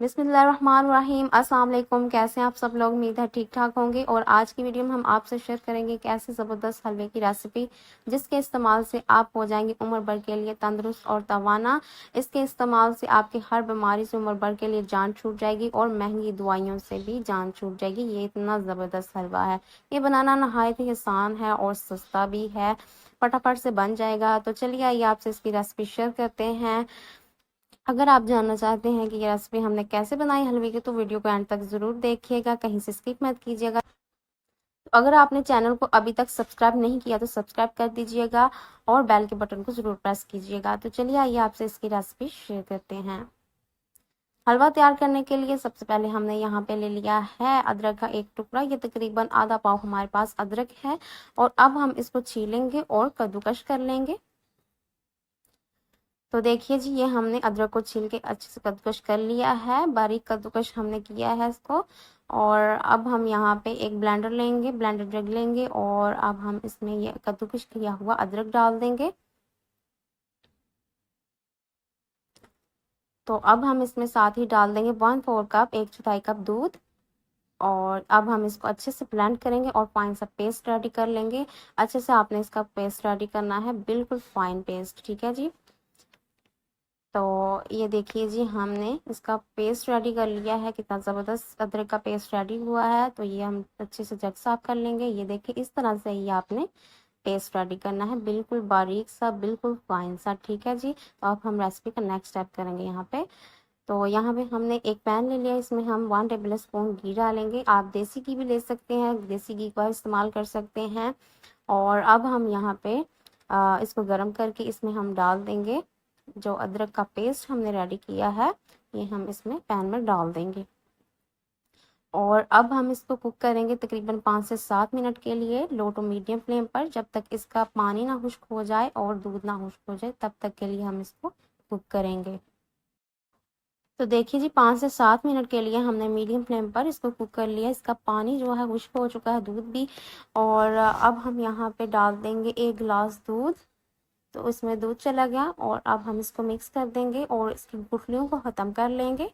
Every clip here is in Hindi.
बिस्मिल्लाहिर्रहमानिर्रहीम। अस्सलाम वालेकुम। कैसे हैं आप सब लोग? उम्मीद है ठीक ठाक होंगे। और आज की वीडियो में हम आपसे शेयर करेंगे एक ऐसी ज़बरदस्त हलवे की रेसिपी जिसके इस्तेमाल से आप हो जाएंगे उम्र भर के लिए तंदुरुस्त और तवाना। इसके इस्तेमाल से आपकी हर बीमारी से उम्र भर के लिए जान छूट जाएगी और महंगी दवाइयों से भी जान छूट जाएगी। ये इतना ज़बरदस्त हलवा है। ये बनाना नहायत ही आसान है और सस्ता भी है, फटाफट से बन जाएगा। तो चलिए आइए आपसे इसकी रेसिपी शेयर करते हैं। अगर आप जानना चाहते हैं कि ये रेसिपी हमने कैसे बनाई हलवे की, तो वीडियो को एंड तक ज़रूर देखिएगा, कहीं से स्किप मत कीजिएगा। तो अगर आपने चैनल को अभी तक सब्सक्राइब नहीं किया तो सब्सक्राइब कर दीजिएगा और बेल के बटन को ज़रूर प्रेस कीजिएगा। तो चलिए आइए आपसे इसकी रेसिपी शेयर करते हैं। हलवा तैयार करने के लिए सबसे पहले हमने यहाँ पे ले लिया है अदरक का एक टुकड़ा। ये तकरीबन आधा पाव हमारे पास अदरक है और अब हम इसको छीलेंगे और कद्दूकश कर लेंगे। तो देखिए जी, ये हमने अदरक को छील के अच्छे से कद्दूकश कर लिया है, बारीक कद्दूकश हमने किया है इसको। और अब हम यहाँ पे एक ब्लेंडर लेंगे, ब्लेंडर जग लेंगे और अब हम इसमें ये कद्दूकश किया हुआ अदरक डाल देंगे। तो अब हम इसमें साथ ही डाल देंगे 1/4 कप, 1/4 कप दूध। और अब हम इसको अच्छे से ब्लेंड करेंगे और फाइन सा पेस्ट रेडी कर लेंगे। अच्छे से आपने इसका पेस्ट रेडी करना है, बिल्कुल फाइन पेस्ट, ठीक है जी। तो ये देखिए जी, हमने इसका पेस्ट रेडी कर लिया है। कितना ज़बरदस्त अदरक का पेस्ट रेडी हुआ है। तो ये हम अच्छे से जग साफ कर लेंगे। ये देखिए, इस तरह से ही आपने पेस्ट रेडी करना है, बिल्कुल बारीक सा, बिल्कुल फाइन सा, ठीक है जी। तो अब हम रेसिपी का नेक्स्ट स्टेप करेंगे यहाँ पे। तो यहाँ पे हमने एक पैन ले लिया, इसमें हम 1 टेबल स्पून घी डालेंगे। आप देसी घी भी ले सकते हैं, देसी घी का इस्तेमाल कर सकते हैं। और अब हम यहाँ पे इसको गर्म करके इसमें हम डाल देंगे जो अदरक का पेस्ट हमने रेडी किया है, ये हम इसमें पैन में डाल देंगे। और अब हम इसको कुक करेंगे तकरीबन 5 से 7 मिनट के लिए, लो टू मीडियम फ्लेम पर, जब तक इसका पानी ना खुश्क हो जाए और दूध ना खुश्क हो जाए, तब तक के लिए हम इसको कुक करेंगे। तो देखिए जी, 5 से 7 मिनट के लिए हमने मीडियम फ्लेम पर इसको कुक कर लिया। इसका पानी जो है खुश्क हो चुका है, दूध भी। और अब हम यहाँ पे डाल देंगे 1 गिलास दूध। तो इसमें दूध चला गया और अब हम इसको मिक्स कर देंगे और इसकी गुठलियों को ख़त्म कर लेंगे।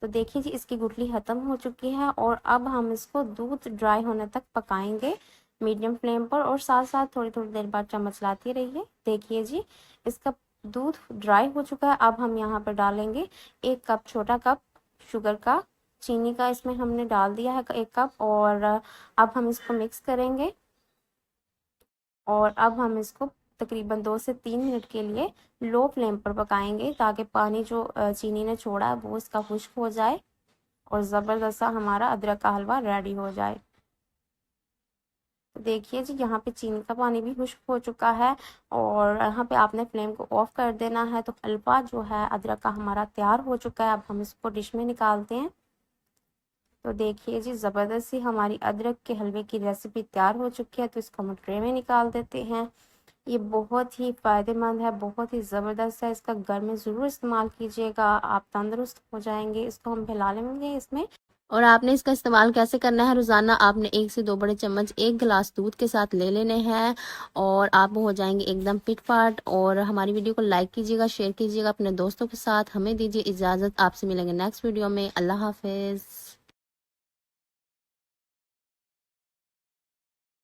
तो देखिए जी, इसकी गुठली ख़त्म हो चुकी है और अब हम इसको दूध ड्राई होने तक पकाएंगे मीडियम फ्लेम पर। और साथ साथ थोड़ी थोड़ी देर बाद चम्मच लाती रहिए। देखिए जी, इसका दूध ड्राई हो चुका है। अब हम यहाँ पर डालेंगे 1 कप, छोटा कप शुगर का, चीनी का इसमें हमने डाल दिया है 1 कप। और अब हम इसको मिक्स करेंगे और अब हम इसको तकरीबन 2 से 3 मिनट के लिए लो फ्लेम पर पकाएंगे, ताकि पानी जो चीनी ने छोड़ा है वो इसका खुश्क हो जाए और ज़बरदस्त सा हमारा अदरक का हलवा रेडी हो जाए। तो देखिए जी, यहाँ पे चीनी का पानी भी खुश्क हो चुका है और यहाँ पे आपने फ्लेम को ऑफ कर देना है। तो हलवा जो है अदरक का हमारा तैयार हो चुका है। अब हम इसको डिश में निकालते हैं। तो देखिए जी, ज़बरदस्त सी हमारी अदरक के हलवे की रेसिपी तैयार हो चुकी है। तो इसको हम ट्रे में निकाल देते हैं। ये बहुत ही फ़ायदेमंद है, बहुत ही ज़बरदस्त है। इसका घर में ज़रूर इस्तेमाल कीजिएगा, आप तंदुरुस्त हो जाएंगे। इसको हम फैला लेंगे इसमें। और आपने इसका इस्तेमाल कैसे करना है, रोज़ाना आपने 1 से 2 बड़े चम्मच 1 गिलास दूध के साथ ले लेने हैं और आप हो जाएंगे एकदम फिट फाट। और हमारी वीडियो को लाइक कीजिएगा, शेयर कीजिएगा अपने दोस्तों के साथ। हमें दीजिए इजाज़त, आपसे मिलेंगे नेक्स्ट वीडियो में। अल्लाह हाफिज़।